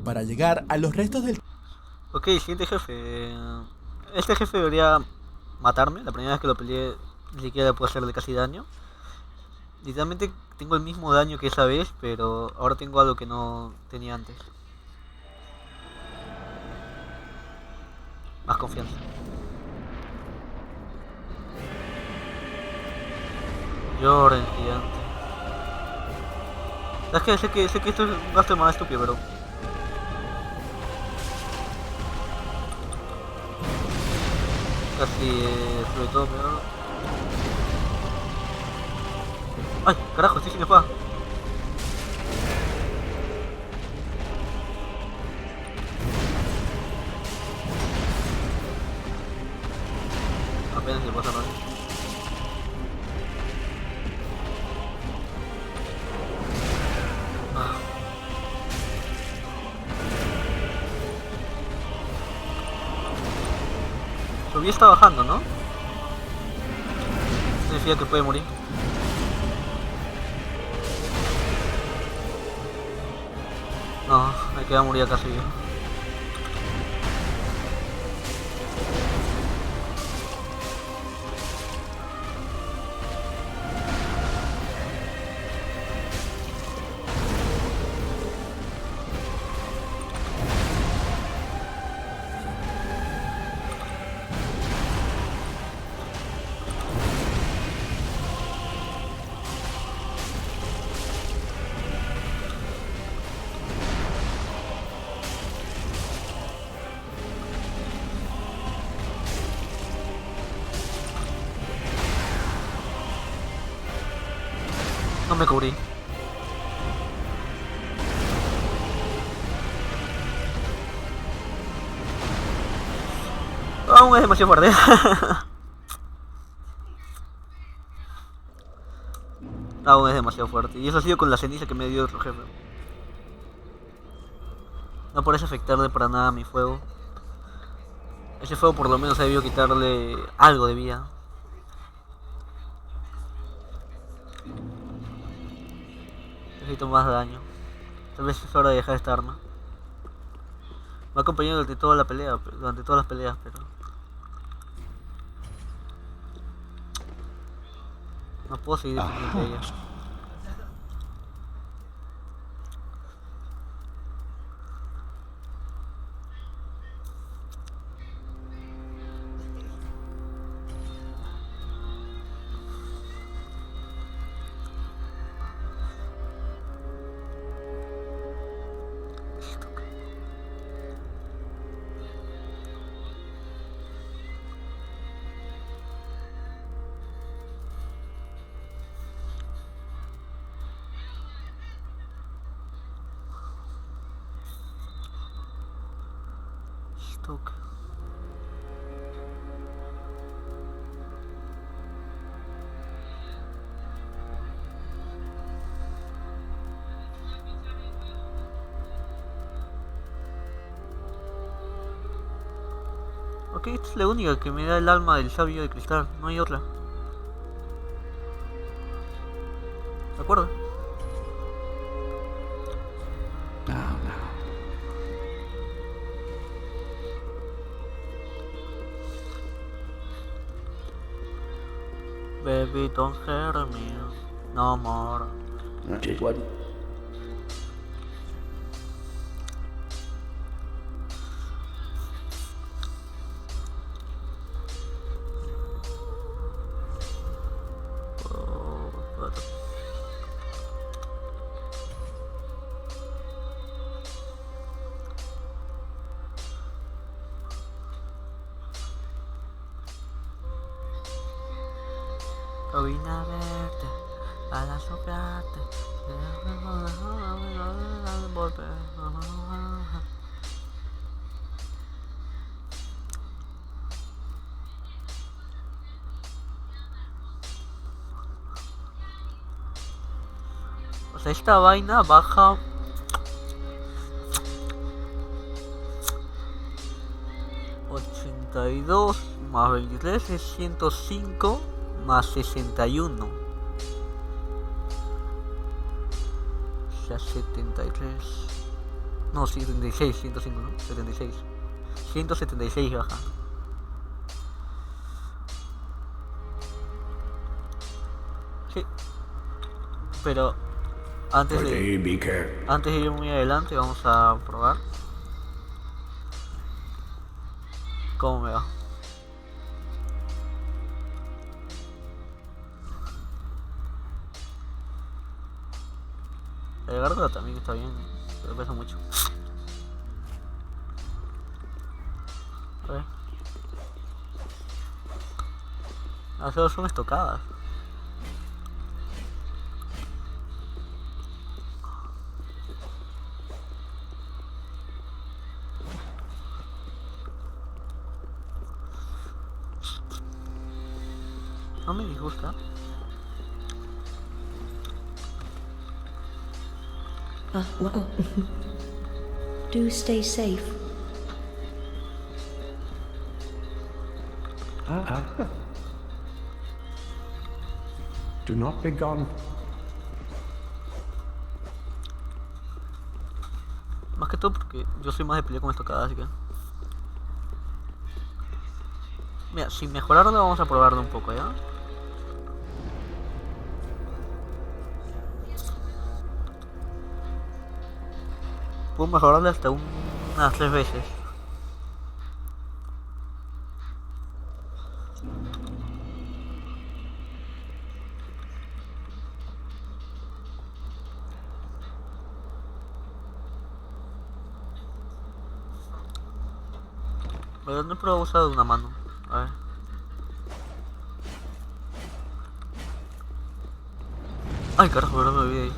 para llegar a los restos del... Ok, siguiente jefe. Este jefe debería matarme. La primera vez que lo peleé ni siquiera le puedo hacerle casi daño. Literalmente tengo el mismo daño que esa vez, pero ahora tengo algo que no tenía antes. Más confianza. Llora el gigante. Es que sé que esto es un gasto de mana estúpido, pero... Casi, sobre todo peor. ¡Ay, carajo! Estoy sin espada. Apenas le pasa nada. Su vida está bajando, ¿no? Significa que puede morir. No, me queda morir casi yo. No me cubrí. Aún es demasiado fuerte. Aún es demasiado fuerte. Y eso ha sido con la ceniza que me dio otro jefe. No parece afectarle para nada a mi fuego. Ese fuego por lo menos ha debido quitarle algo de vida. Necesito más daño. Tal vez es hora de dejar esta arma. Me ha acompañado durante toda la pelea, durante todas las peleas, pero... No puedo seguir dependiendo de ella. Stock. Ok, esta es la única que me da el alma del sabio de cristal, no hay otra. ¿De acuerdo? Baby, don't hurt me no more. Okay, what? Oh, but... Cabina verde, a la soplarte. O sea, esta vaina baja 82 más 23 es 105 más 61. O sea, 73. No, sí, 76, 105, ¿no? 76. 176 baja. Sí, pero antes de, antes de ir muy adelante vamos a probar cómo me va. El gárgola también está bien, pero pesa mucho. A ver. Las dos son estocadas. No me disgusta. Well, do stay safe. Do not be gone. Más que todo porque yo soy más de pelea con estocadas, así que... Mira, sin mejorarlo vamos a probarlo un poco, ¿ya? Puedo mejorarlo hasta unas 3 veces. Pero no he probado usar de una mano. A ver. Ay, carajo, pero me olvidé ahí.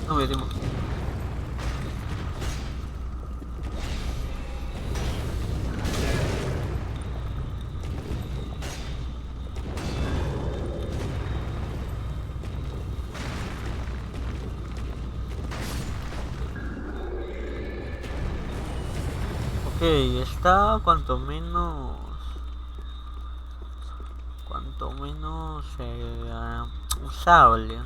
No me dio tiempo. Ok, está cuanto menos usable.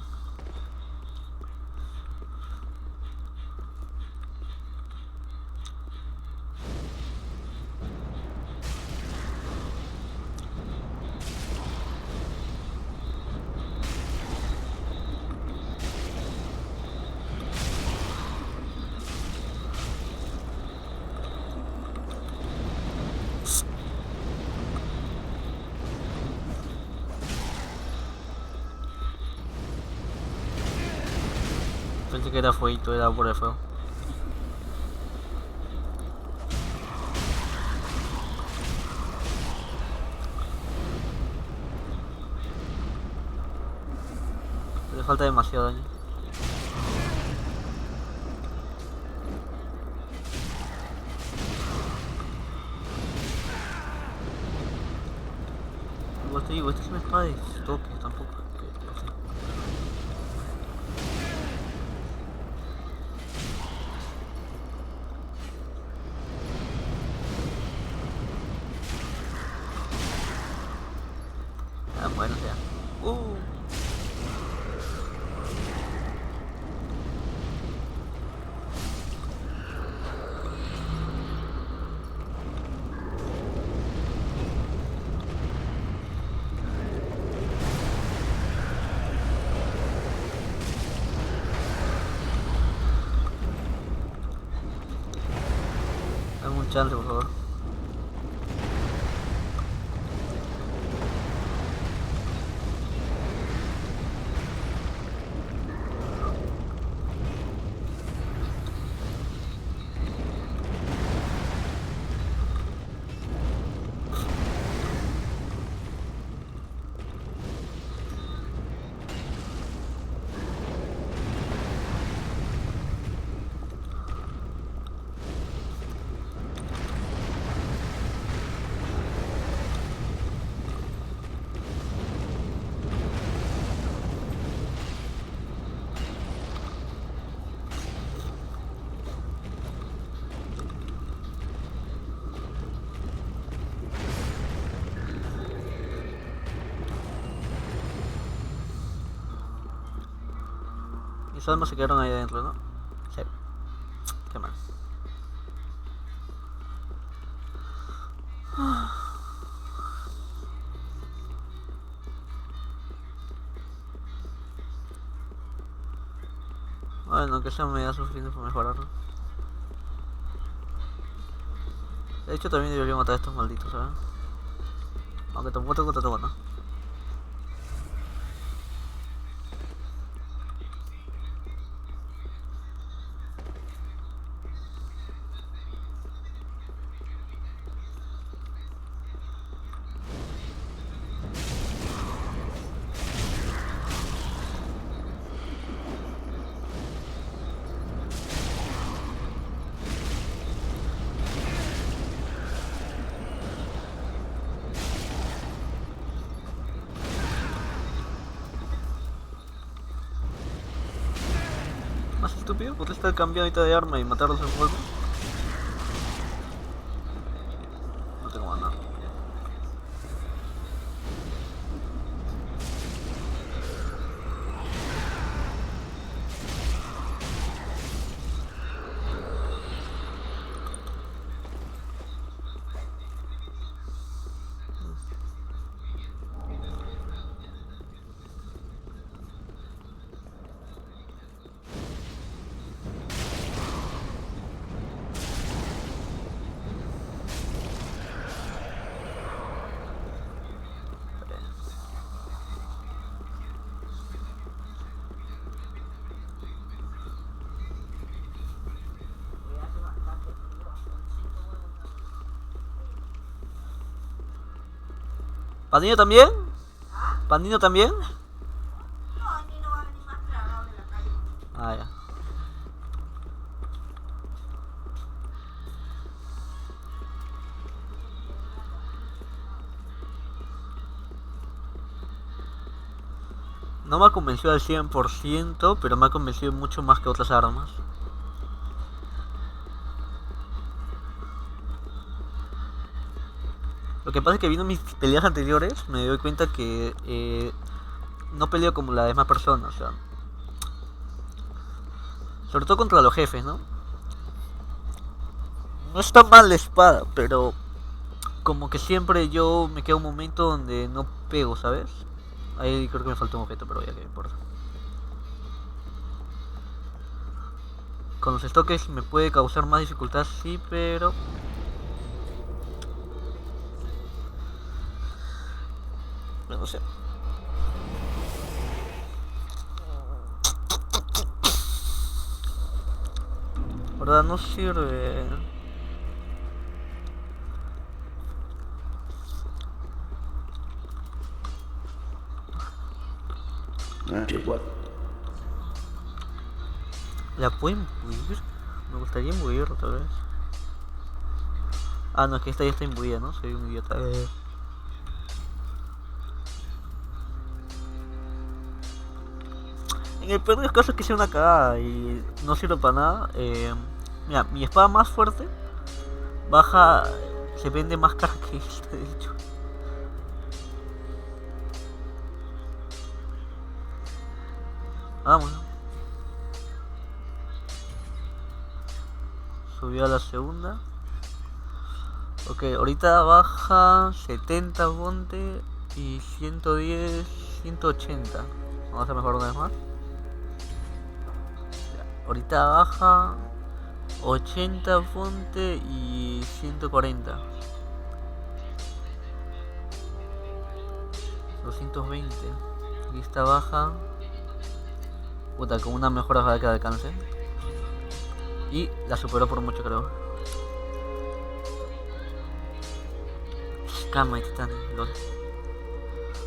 Pensé que era fueguito, era por el fuego. Le falta demasiado daño. Igual te digo, esta es una espada de toque tampoco. No sé. Ah, bueno, sea. chance, por favor. Mis almas se quedaron ahí adentro, ¿no? Sí. Qué mal. Bueno, que sea media suficiente para mejorarlo. De hecho, también debería matar a estos malditos, ¿sabes? Aunque tampoco tengo tanto bueno. Más estúpido, podría estar cambiando ahorita de arma y matarlos en fuego. No tengo mana. ¿Pandino también? ¿Pandino también? Ah, ya. No me ha convencido al 100%, pero me ha convencido mucho más que otras armas. Lo que pasa es que viendo mis peleas anteriores me doy cuenta que no peleo como la demás personas, o sea, sobre todo contra los jefes, ¿no? No está mal la espada, pero como que siempre yo me quedo un momento donde no pego, ¿sabes? Ahí creo que me faltó un objeto, pero ya que importa. Con los estoques me puede causar más dificultad, sí, pero... no sé. ¿Verdad? No sirve. ¿La puedo imbuir? Me gustaría imbuirlo tal vez. Ah, no, es que esta ya está imbuida, ¿no? Soy un idiota. En el peor de los casos es que sea una cagada y no sirve para nada. Mira, mi espada más fuerte baja, se vende más cara que esta, de hecho. Vamos. Subió a la segunda. Ok, ahorita baja 70 bonte y 110, 180. Vamos a mejorar una vez más. Ahorita baja 80 fonte y 140. 220. Y esta baja. Puta, con una mejora ojalá que alcance. Y la superó por mucho, creo. Cama y Titanic, lol.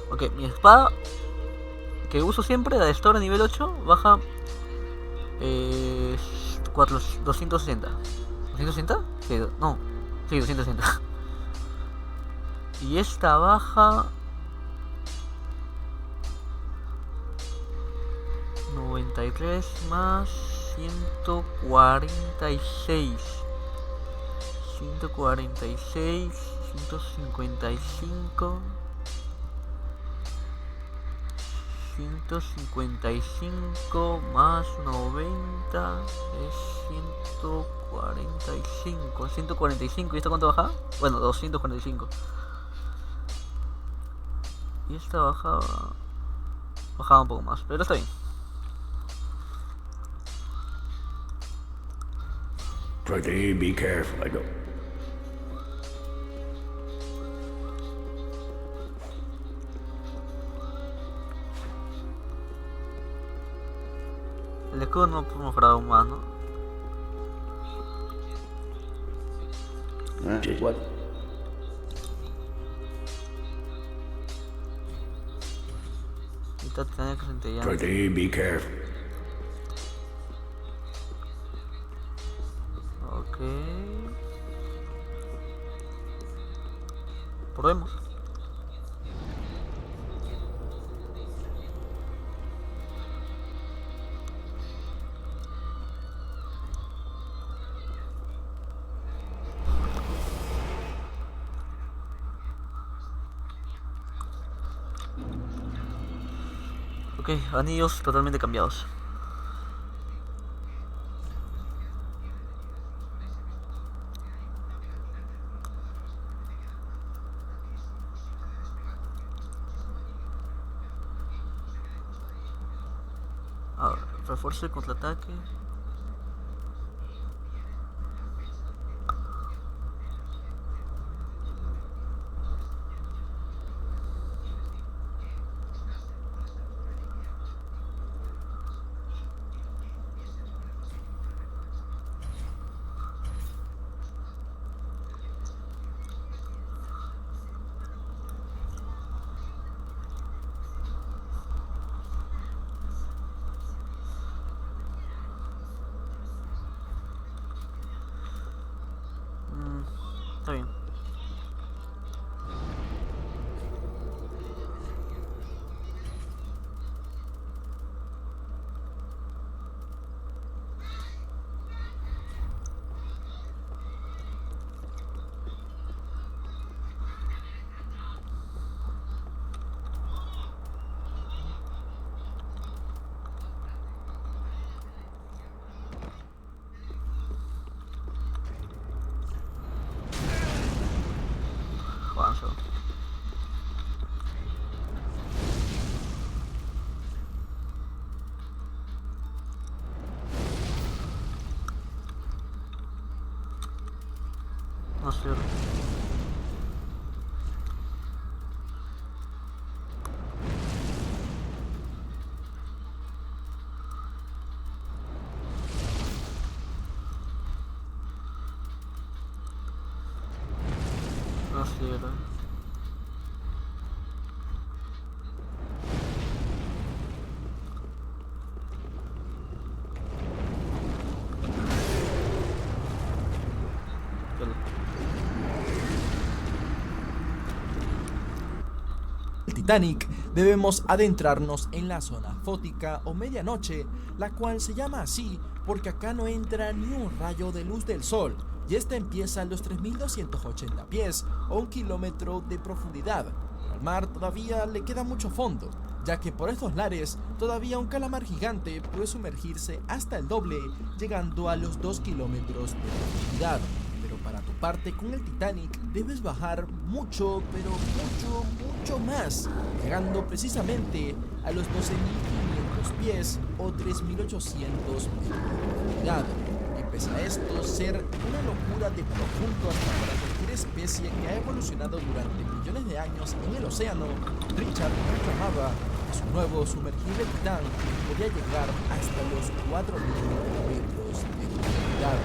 Ok, mi espada que uso siempre, la de Store nivel 8, baja 260. ¿260? Sí, no. Sí, 260. Y esta baja 93 más 146. 146, 155. 155 más 90 es 145. 145. ¿Y esto cuánto baja? Bueno, 245. Y esta bajaba un poco más, pero está bien. Pretty, be careful. I go. El escudo no puedo mejorar aún más, ¿no? What? Ahorita tenía que centellar. Pretty, be careful. Ok. Probemos. Ok, anillos totalmente cambiados. Ahora, refuerzo el contraataque. Está bien. Avanzo. No sé. No sirve. El Titanic, debemos adentrarnos en la zona fótica o medianoche, la cual se llama así porque acá no entra ni un rayo de luz del sol, y esta empieza a los 3280 pies o 1 kilómetro de profundidad. Al mar todavía le queda mucho fondo, ya que por estos lares todavía un calamar gigante puede sumergirse hasta el doble, llegando a los 2 kilómetros de profundidad. Pero para toparte con el Titanic debes bajar mucho, pero mucho más, llegando precisamente a los 12.500 pies o 3.800 metros de profundidad. pese a esto ser una locura de profundo hasta para cualquier especie que ha evolucionado durante millones de años en el océano, Richard reclamaba que su nuevo sumergible Titán podía llegar hasta los 4.000 metros de profundidad.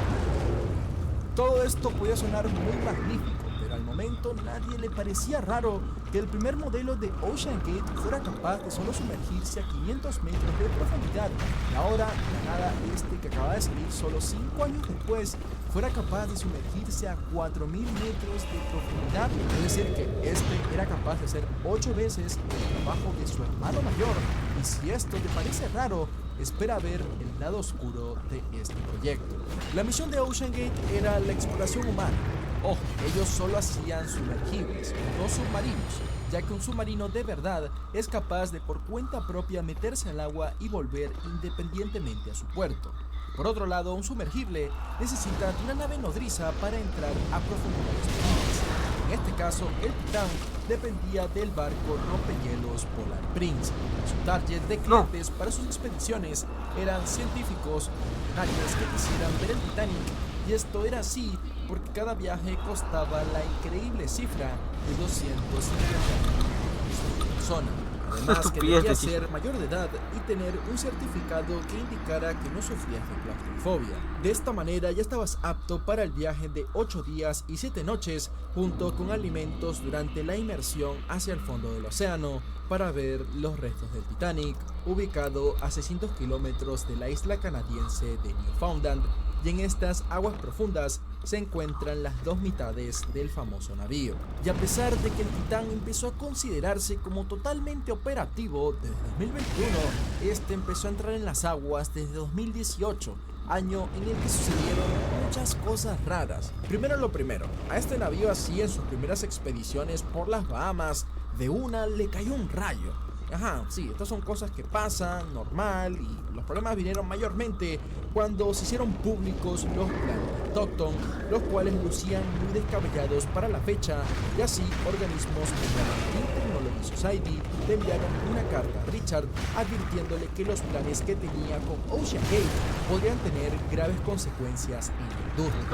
Todo esto podía sonar muy magnífico, pero al momento nadie le parecía raro que el primer modelo de Ocean Gate fuera capaz de solo sumergirse a 500 metros de profundidad y ahora, de la nada, este que acaba de salir solo 5 años después fuera capaz de sumergirse a 4.000 metros de profundidad, es decir que este era capaz de hacer 8 veces el trabajo de su hermano mayor. Y si esto te parece raro, espera ver el lado oscuro de este proyecto. La misión de Ocean Gate era la exploración humana. Ojo, ellos solo hacían sumergibles, no submarinos, ya que un submarino de verdad es capaz de por cuenta propia meterse al agua y volver independientemente a su puerto. Por otro lado, un sumergible necesita de una nave nodriza para entrar a profundidades marinas. En este caso, el Titán dependía del barco rompehielos Polar Prince. Su target de clientes para sus expediciones eran científicos millonarios que quisieran ver el Titanic, y esto era así porque cada viaje costaba la increíble cifra de 250.000 por persona. Además que debía ser mayor de edad y tener un certificado que indicara que no sufrías de claustrofobia. De esta manera ya estabas apto para el viaje de 8 días y 7 noches junto con alimentos durante la inmersión hacia el fondo del océano para ver los restos del Titanic, ubicado a 600 kilómetros de la isla canadiense de Newfoundland, y en estas aguas profundas se encuentran las dos mitades del famoso navío. Y a pesar de que el Titán empezó a considerarse como totalmente operativo desde 2021, este empezó a entrar en las aguas desde 2018, año en el que sucedieron muchas cosas raras. Primero lo primero, a este navío así en sus primeras expediciones por las Bahamas, de una le cayó un rayo. Ajá, sí, estas son cosas que pasan, normal, y los problemas vinieron mayormente cuando se hicieron públicos los planes de Stockton, los cuales lucían muy descabellados para la fecha, y así organismos como la Marine Technology Society le enviaron una carta a Richard advirtiéndole que los planes que tenía con Ocean Gate podrían tener graves consecuencias en la industria.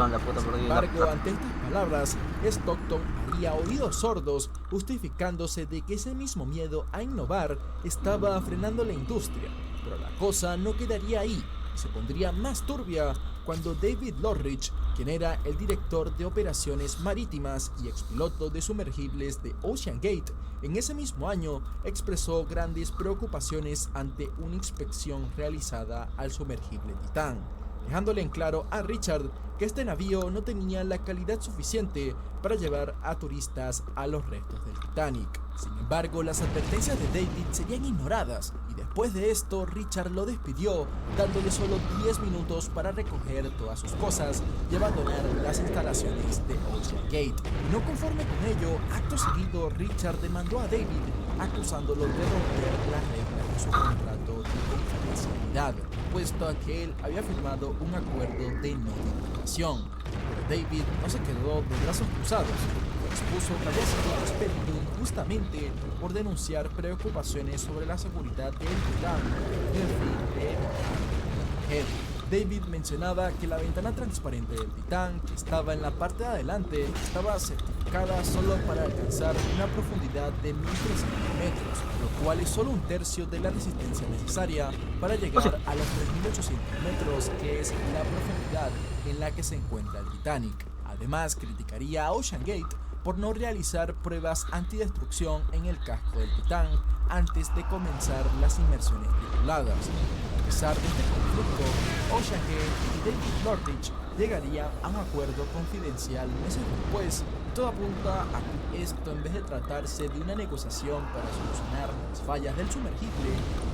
Sin embargo, ante estas palabras, Stockton haría oídos sordos, justificándose de que ese mismo miedo a innovar estaba frenando la industria. Pero la cosa no quedaría ahí, se pondría más turbia cuando David Lorridge, quien era el director de operaciones marítimas y expiloto de sumergibles de Ocean Gate, en ese mismo año expresó grandes preocupaciones ante una inspección realizada al sumergible Titán, dejándole en claro a Richard que este navío no tenía la calidad suficiente para llevar a turistas a los restos del Titanic. Sin embargo, las advertencias de David serían ignoradas y después de esto Richard lo despidió, dándole solo 10 minutos para recoger todas sus cosas y abandonar las instalaciones de Ocean Gate. Y no conforme con ello, acto seguido Richard demandó a David acusándolo de romper las reglas de su contrato de confidencialidad, puesto a que él había firmado un acuerdo de no divulgación. Pero David no se quedó de brazos cruzados, expuso que había sido despedido injustamente por denunciar preocupaciones sobre la seguridad del Titán en el fin de protegerlo. David mencionaba que la ventana transparente del Titán, que estaba en la parte de adelante, estaba certificada solo para alcanzar una profundidad de 1.300 metros, lo cual es solo un tercio de la resistencia necesaria para llegar a los 3.800 metros, que es la profundidad en la que se encuentra el Titanic. Además, criticaría a Ocean Gate por no realizar pruebas antidestrucción en el casco del Titán antes de comenzar las inmersiones tripuladas. A pesar de este conflicto, Ocean Gate y David Lorridge llegarían a un acuerdo confidencial meses después, y todo apunta a que esto, en vez de tratarse de una negociación para solucionar las fallas del sumergible,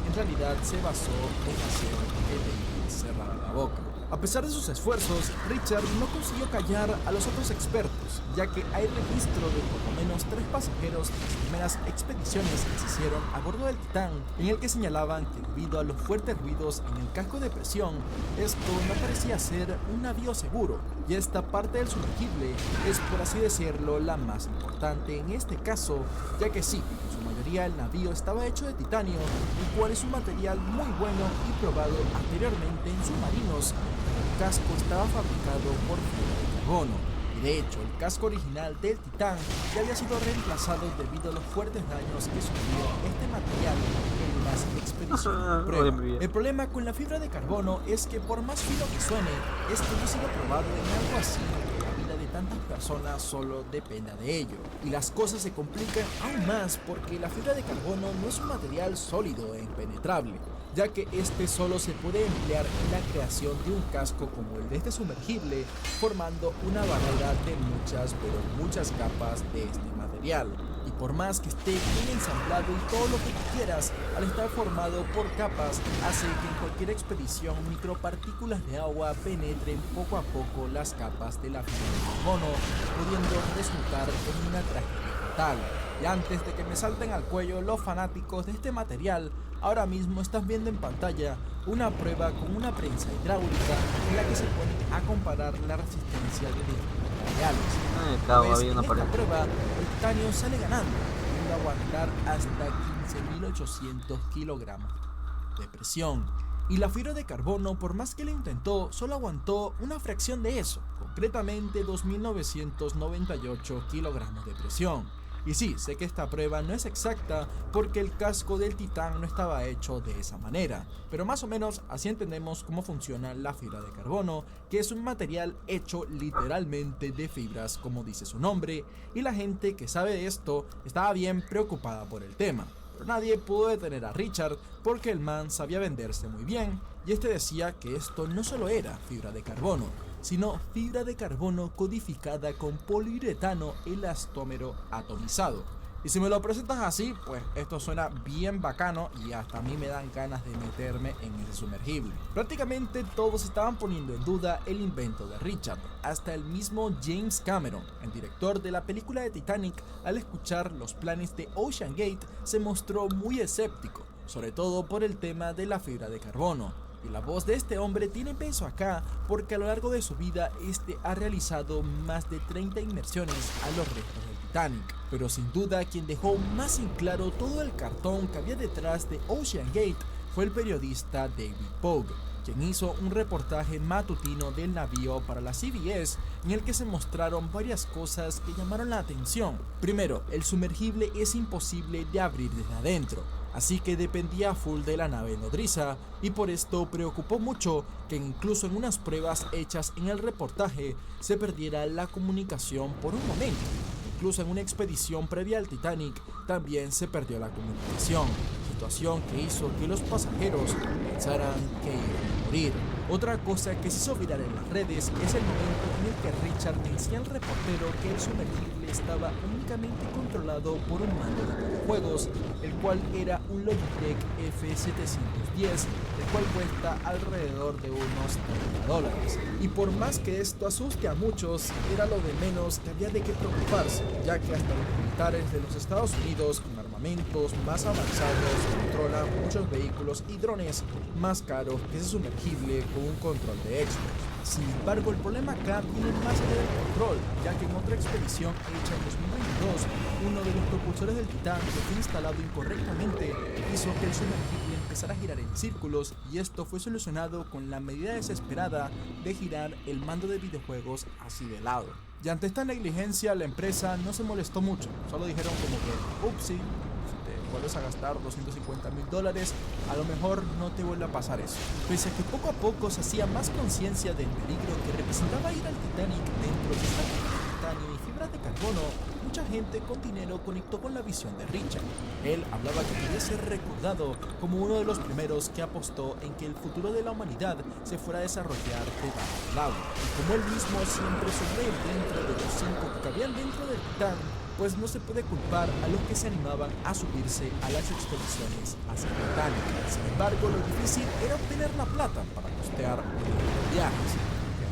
en realidad se basó en hacer que David cerrara la boca. A pesar de sus esfuerzos, Richard no consiguió callar a los otros expertos, ya que hay registro de por lo menos 3 pasajeros de las primeras expediciones que se hicieron a bordo del Titán, en el que señalaban que debido a los fuertes ruidos en el casco de presión, esto no parecía ser un navío seguro, y esta parte del sumergible es, por así decirlo, la más importante en este caso, ya que sí, en su mayoría el navío estaba hecho de titanio, el cual es un material muy bueno y probado anteriormente en submarinos. casco estaba fabricado por fibra de carbono. Y de hecho, el casco original del Titán ya había sido reemplazado debido a los fuertes daños que sufrió este material en las expediciones de prueba. El problema con la fibra de carbono es que por más fino que suene, esto no ha sido probado en algo así que la vida de tantas personas solo dependa de ello. Y las cosas se complican aún más porque la fibra de carbono no es un material sólido e impenetrable, ya que este solo se puede emplear en la creación de un casco como el de este sumergible, formando una barrera de muchas capas de este material. Y por más que esté bien ensamblado y todo lo que tú quieras, al estar formado por capas, hace que en cualquier expedición micropartículas de agua penetren poco a poco las capas de la fibra de carbono, pudiendo resultar en una tragedia fatal. Y antes de que me salten al cuello los fanáticos de este material, ahora mismo estás viendo en pantalla una prueba con una prensa hidráulica en la que se pone a comparar la resistencia de distintos materiales. Pues, en esta prueba, el titanio sale ganando, pudiendo aguantar hasta 15.800 kilogramos de presión. Y la fibra de carbono, por más que lo intentó, solo aguantó una fracción de eso, concretamente 2.998 kilogramos de presión. Y sí, sé que esta prueba no es exacta porque el casco del Titán no estaba hecho de esa manera, pero más o menos así entendemos cómo funciona la fibra de carbono, que es un material hecho literalmente de fibras, como dice su nombre, y la gente que sabe de esto estaba bien preocupada por el tema. Pero nadie pudo detener a Richard porque el man sabía venderse muy bien, y este decía que esto no solo era fibra de carbono, sino fibra de carbono codificada con poliuretano elastómero atomizado. Y si me lo presentas así, pues esto suena bien bacano y hasta a mí me dan ganas de meterme en ese sumergible. Prácticamente todos estaban poniendo en duda el invento de Richard, hasta el mismo James Cameron, el director de la película de Titanic, al escuchar los planes de Ocean Gate se mostró muy escéptico, sobre todo por el tema de la fibra de carbono. Y la voz de este hombre tiene peso acá porque a lo largo de su vida este ha realizado más de 30 inmersiones a los restos del Titanic. Pero sin duda quien dejó más en claro todo el cartón que había detrás de Ocean Gate fue el periodista David Pogue, quien hizo un reportaje matutino del navío para la CBS en el que se mostraron varias cosas que llamaron la atención. Primero, el sumergible es imposible de abrir desde adentro, así que dependía full de la nave nodriza, y por esto preocupó mucho que incluso en unas pruebas hechas en el reportaje se perdiera la comunicación por un momento. Incluso en una expedición previa al Titanic también se perdió la comunicación, situación que hizo que los pasajeros pensaran que iban a morir. Otra cosa que se hizo viral en las redes es el momento en el que Richard le decía al reportero que el sumergible estaba únicamente controlado por un mando de videojuegos, el cual era un Logitech F710, el cual cuesta alrededor de unos $30. Y por más que esto asuste a muchos, era lo de menos que había de qué preocuparse, ya que hasta los militares de los Estados Unidos con armamentos más avanzados controlan muchos vehículos y drones más caros que ese sumergible con un control de Xbox. Sin embargo, el problema acá viene más allá del control, ya que en otra expedición hecha en 2022, uno de los propulsores del Titán que fue instalado incorrectamente hizo que el sumergible empezara a girar en círculos, y esto fue solucionado con la medida desesperada de girar el mando de videojuegos así de lado. Y ante esta negligencia la empresa no se molestó mucho, solo dijeron como que upsi, vuelves a gastar $250.000, a lo mejor no te vuelve a pasar eso. Pese a que poco a poco se hacía más conciencia del peligro que representaba ir al Titanic dentro de esta caja de titanio y fibra de carbono, mucha gente con dinero conectó con la visión de Richard. Él hablaba que quería ser recordado como uno de los primeros que apostó en que el futuro de la humanidad se fuera a desarrollar debajo del agua. Y como él mismo siempre soñó dentro de los 5 que cabían dentro del Titán, pues no se puede culpar a los que se animaban a subirse a las expediciones hacia el Titanic. Sin embargo, lo difícil era obtener la plata para costear los viajes.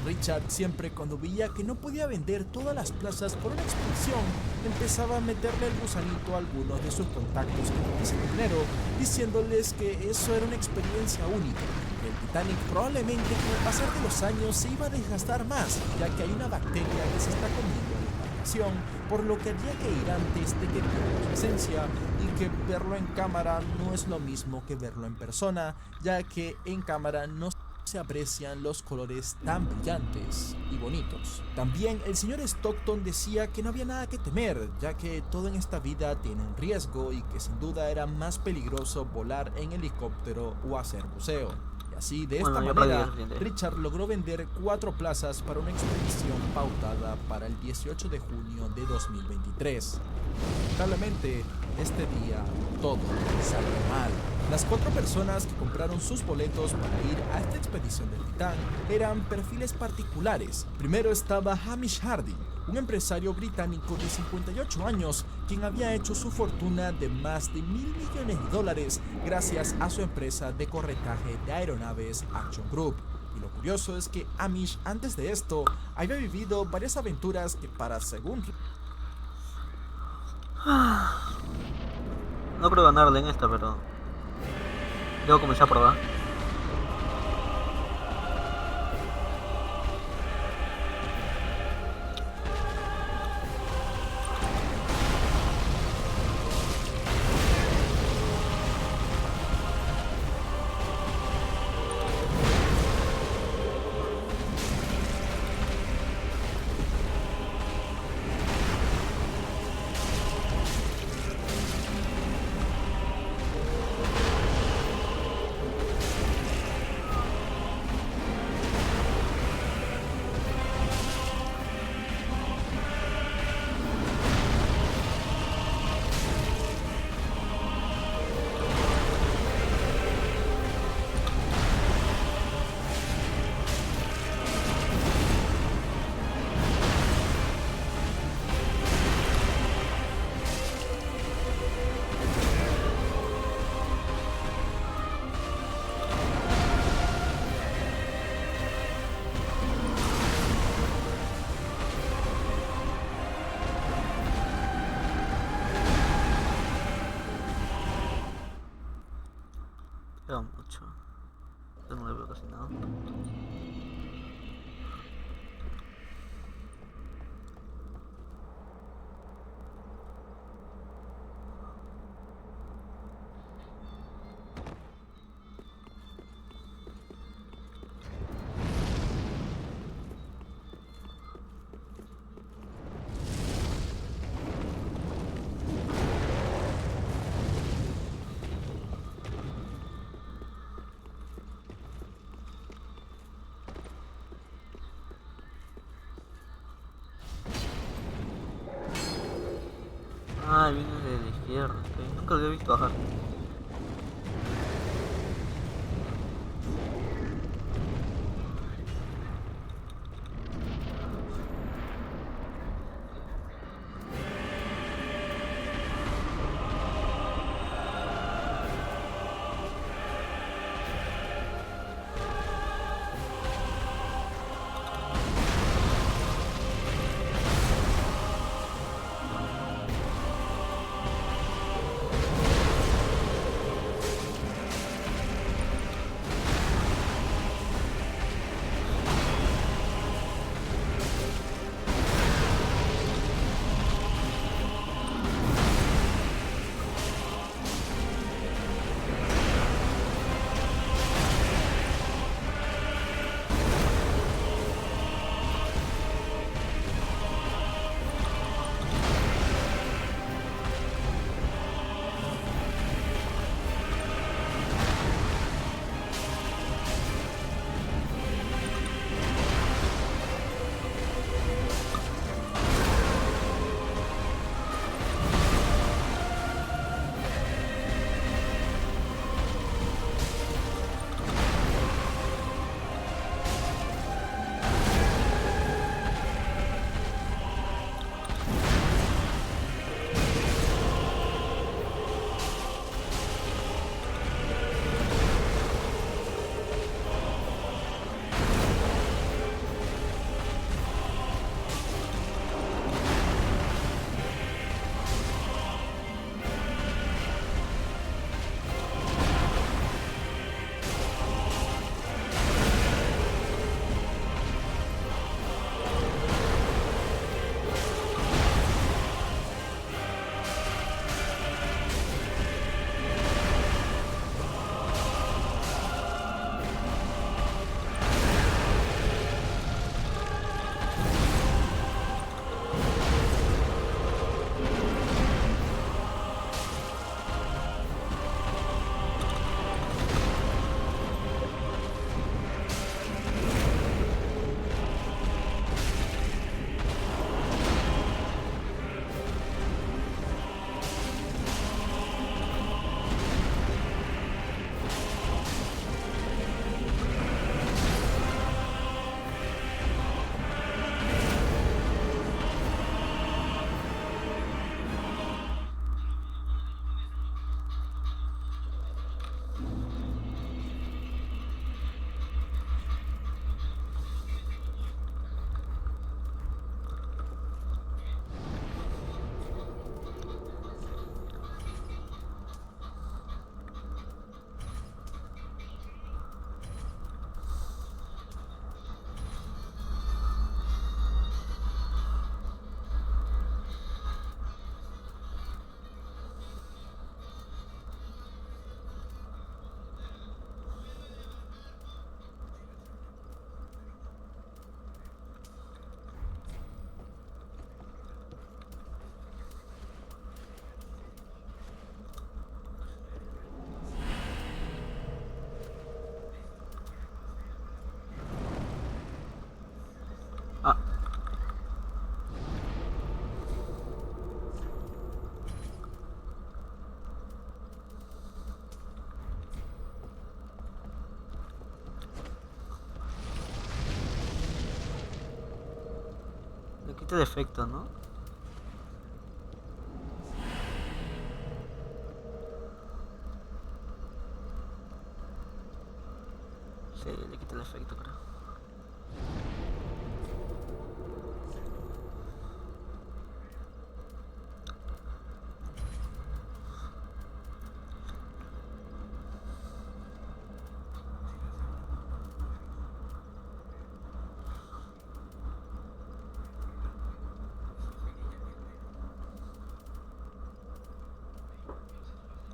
Richard siempre, cuando veía que no podía vender todas las plazas por una expedición, empezaba a meterle el gusanito a algunos de sus contactos que tuviesen dinero, diciéndoles que eso era una experiencia única. El Titanic probablemente con el pasar de los años se iba a desgastar más, ya que hay una bacteria que se está comiendo la embarcación, por lo que había que ir antes de que pierda su esencia, y que verlo en cámara no es lo mismo que verlo en persona, ya que en cámara no se aprecian los colores tan brillantes y bonitos. También el señor Stockton decía que no había nada que temer, ya que todo en esta vida tiene un riesgo y que sin duda era más peligroso volar en helicóptero o hacer buceo. Y así, de esta Bueno, ya manera, para que Richard logró vender 4 plazas para una expedición pautada para el 18 de junio de 2023. Lamentablemente, este día todo salió mal. Las 4 personas que compraron sus boletos para ir a esta expedición del Titán eran perfiles particulares. Primero estaba Hamish Harding, un empresario británico de 58 años, quien había hecho su fortuna de más de $1.000 millones gracias a su empresa de corretaje de aeronaves Action Group. Y lo curioso es que Hamish, antes de esto, había vivido varias aventuras que según No creo ganarle en esta, pero debo comenzar a probar. Queda mucho. Yo no le veo casi nada. Ah, viene de la izquierda. Ok, nunca lo había visto bajar. quita el efecto, ¿no? Sí, le quita el efecto, creo.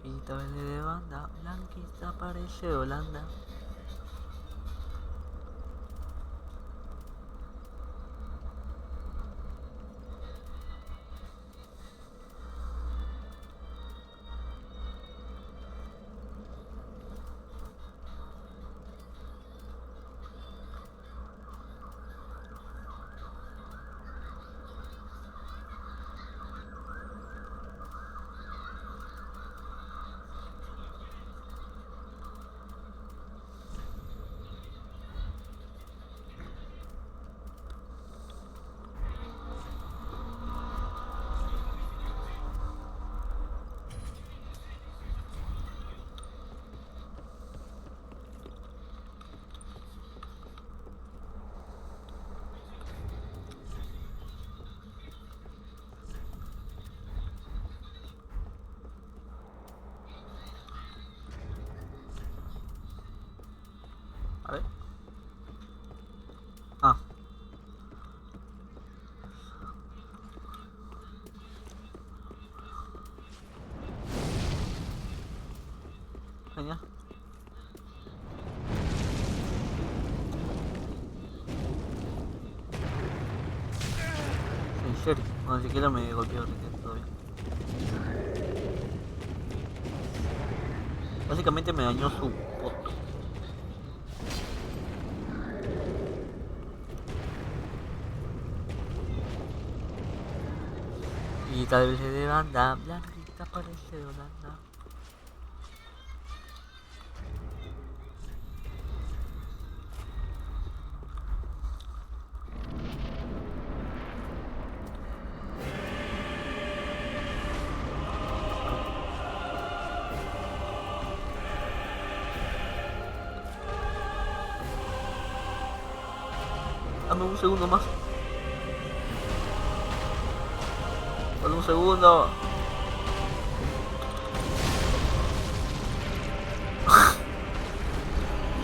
Y baile de banda, blanquita parece Holanda. A ver. Ah. Genial. En serio, no, ni siquiera me golpeó, así que todo bien. Básicamente me dañó su poto. Y tal vez de banda, blanquita parece de Holanda. Dame un segundo más. Solo un segundo.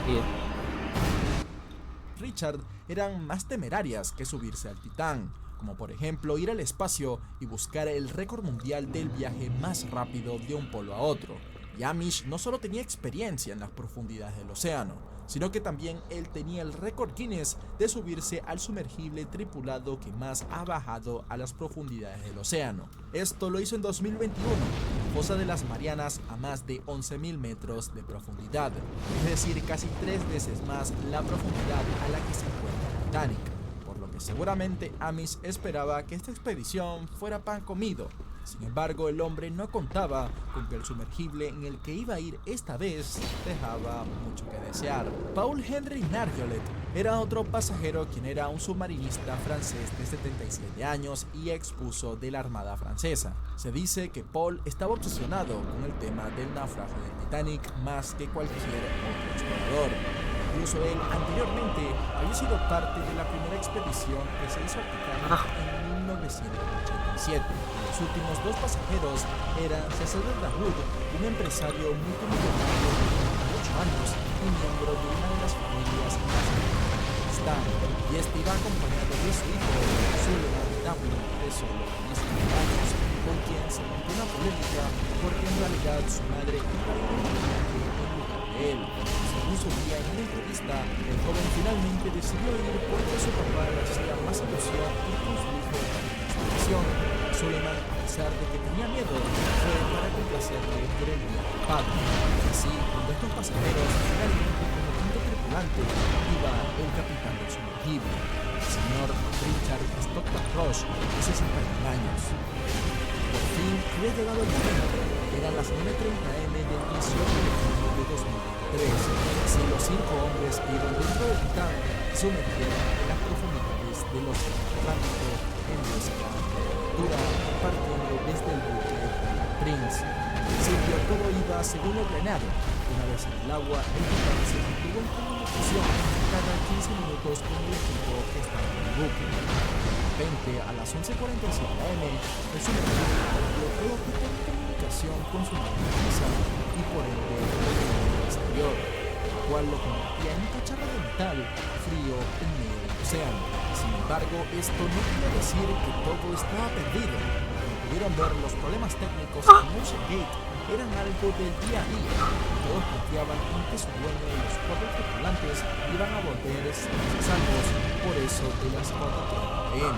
Bien. Richard eran más temerarias que subirse al Titán, como por ejemplo ir al espacio y buscar el récord mundial del viaje más rápido de un polo a otro. Y Amish no solo tenía experiencia en las profundidades del océano, sino que también él tenía el récord Guinness de subirse al sumergible tripulado que más ha bajado a las profundidades del océano. Esto lo hizo en 2021, en la fosa de las Marianas a más de 11.000 metros de profundidad, es decir, casi 3 veces más la profundidad a la que se encuentra el Titanic, por lo que seguramente Amish esperaba que esta expedición fuera pan comido. Sin embargo, el hombre no contaba con que el sumergible en el que iba a ir esta vez dejaba mucho que desear. Paul Henry Nargeolet era otro pasajero quien era un submarinista francés de 77 años y expuso de la Armada francesa. Se dice que Paul estaba obsesionado con el tema del naufragio del Titanic más que cualquier otro explorador. Incluso él anteriormente había sido parte de la primera expedición que se hizo al Titanic en 1987. Los últimos 2 pasajeros eran César Dahoud, un empresario multimillonario de 8 años y miembro de una de las familias más ricas de Pakistán, y este iba acompañado de su hijo, Suleiman Dahoud, de solo 19 años, con quien se montó una polémica porque en realidad su madre iba a ir en lugar de él. Según su guía en una entrevista, el joven finalmente decidió ir porque su papá le hacía más ilusión ir con su hijo en la expedición. Suleiman, a pesar de que tenía miedo, fue para complacerle por el día del padre. Así, cuando estos pasajeros finalmente como quinto tripulante iba el capitán del sumergible, el señor Richard Stockton Rush, de 61 años. Por fin había llegado el momento. Eran las 9:30 am del 18 de junio de 2023. Si los 5 hombres que iban dentro del Titán se sumergieron en las profundidades del océano Atlántico en busca de aventura, partiendo desde el buque Prince. Al principio todo iba según lo planeado. Una vez en el agua, el Titán se mantuvo en comunicación cada 15 minutos con el equipo que estaba en el buque. De repente, a las 11:47 am, el submarino perdió todo tipo de comunicación con su nave nodriza y por ende el mundo exterior, lo cual lo convertía en un cacharro de metal frío en medio del océano. Sin embargo, esto no quiere decir que todo estaba perdido. Como pudieron ver, los problemas técnicos en Ocean Gate eran algo del día a día. Todos confiaban en que su dueño y los 4 tripulantes iban a volver sanos y salvos, por eso de las 4:30 am.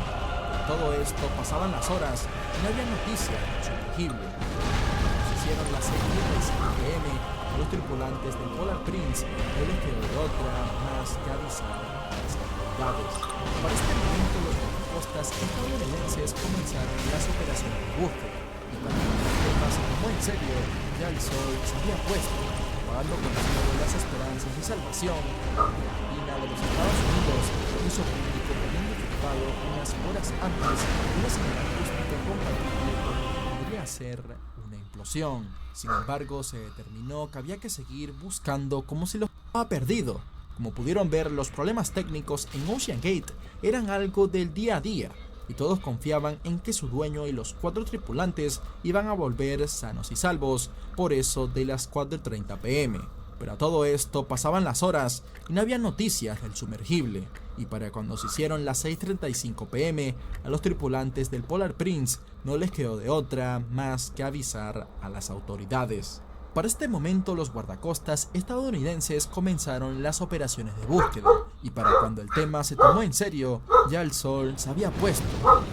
Todo esto pasaban las horas y no había noticia del sumergible. Cuando se hicieron las 6:35 am, a los tripulantes del Polar Prince no les quedó de otra más que avisar a las autoridades. Para este momento, los guardacostas estadounidenses comenzaron las operaciones de búsqueda. Y cuando el tema se tomó en serio, ya el sol se había puesto, apagando consigo las esperanzas de salvación. La Marina de los Estados Unidos hizo público que habían detectado unas horas antes una señal acústica compatible con lo que podría ser una implosión. Sin embargo, se determinó que había que seguir buscando como si lo estaba perdido. Como pudieron ver, los problemas técnicos en Ocean Gate eran algo del día a día, y todos confiaban en que su dueño y los 4 tripulantes iban a volver sanos y salvos, por eso de las 4:30 pm. Pero a todo esto pasaban las horas y no había noticias del sumergible, y para cuando se hicieron las 6:35 pm, a los tripulantes del Polar Prince no les quedó de otra más que avisar a las autoridades. Para este momento, los guardacostas estadounidenses comenzaron las operaciones de búsqueda, y para cuando el tema se tomó en serio, ya el sol se había puesto,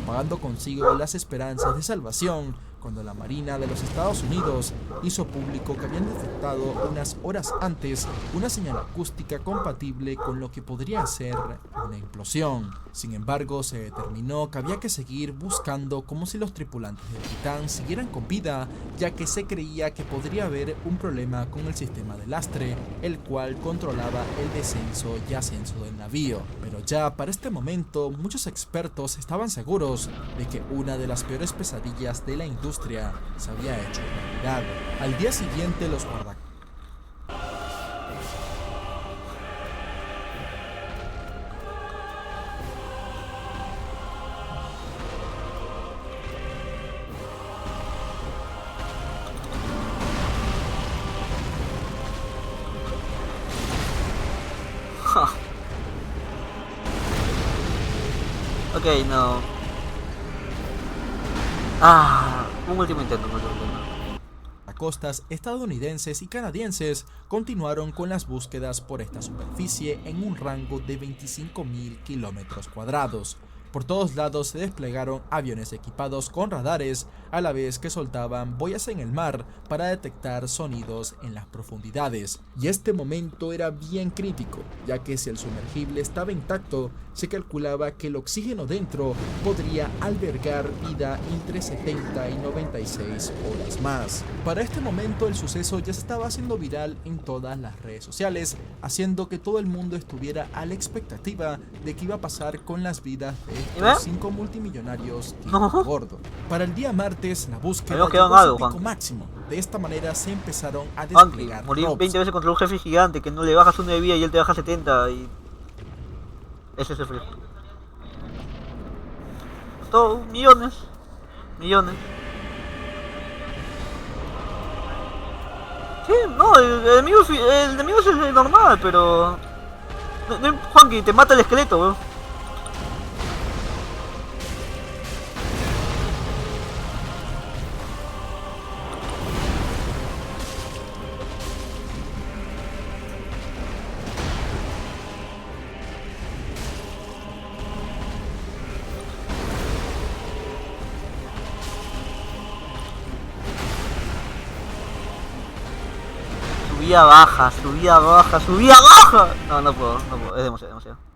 apagando consigo las esperanzas de salvación, cuando la Marina de los Estados Unidos hizo público que habían detectado unas horas antes una señal acústica compatible con lo que podría ser una implosión. Sin embargo, se determinó que había que seguir buscando como si los tripulantes del Titán siguieran con vida, ya que se creía que podría haber un problema con el sistema de lastre, el cual controlaba el descenso y ascenso del navío. Pero ya para este momento, muchos expertos estaban seguros de que una de las peores pesadillas de la industria se había hecho realidad. Al día siguiente, los guardacostas Ok, no. Un último intento. Costas estadounidenses y canadienses continuaron con las búsquedas por esta superficie en un rango de 25.000 kilómetros cuadrados. Por todos lados se desplegaron aviones equipados con radares, a la vez que soltaban boyas en el mar para detectar sonidos en las profundidades. Y este momento era bien crítico, ya que si el sumergible estaba intacto, se calculaba que el oxígeno dentro podría albergar vida entre 70 y 96 horas más. Para este momento el suceso ya se estaba haciendo viral en todas las redes sociales, haciendo que todo el mundo estuviera a la expectativa de qué iba a pasar con las vidas de estos 5 multimillonarios que iban a bordo. Para el día martes, la búsqueda llegó a su pico máximo. De esta manera se empezaron a desplegar morir drops. 20 veces contra un jefe gigante que no le bajas una de vida y él te baja 70 y... Ese es el frío. Todo, millones. Sí, no, el enemigo es el normal, pero... No, Juanqui, te mata el esqueleto, weón. Subida baja. No puedo, es demasiado.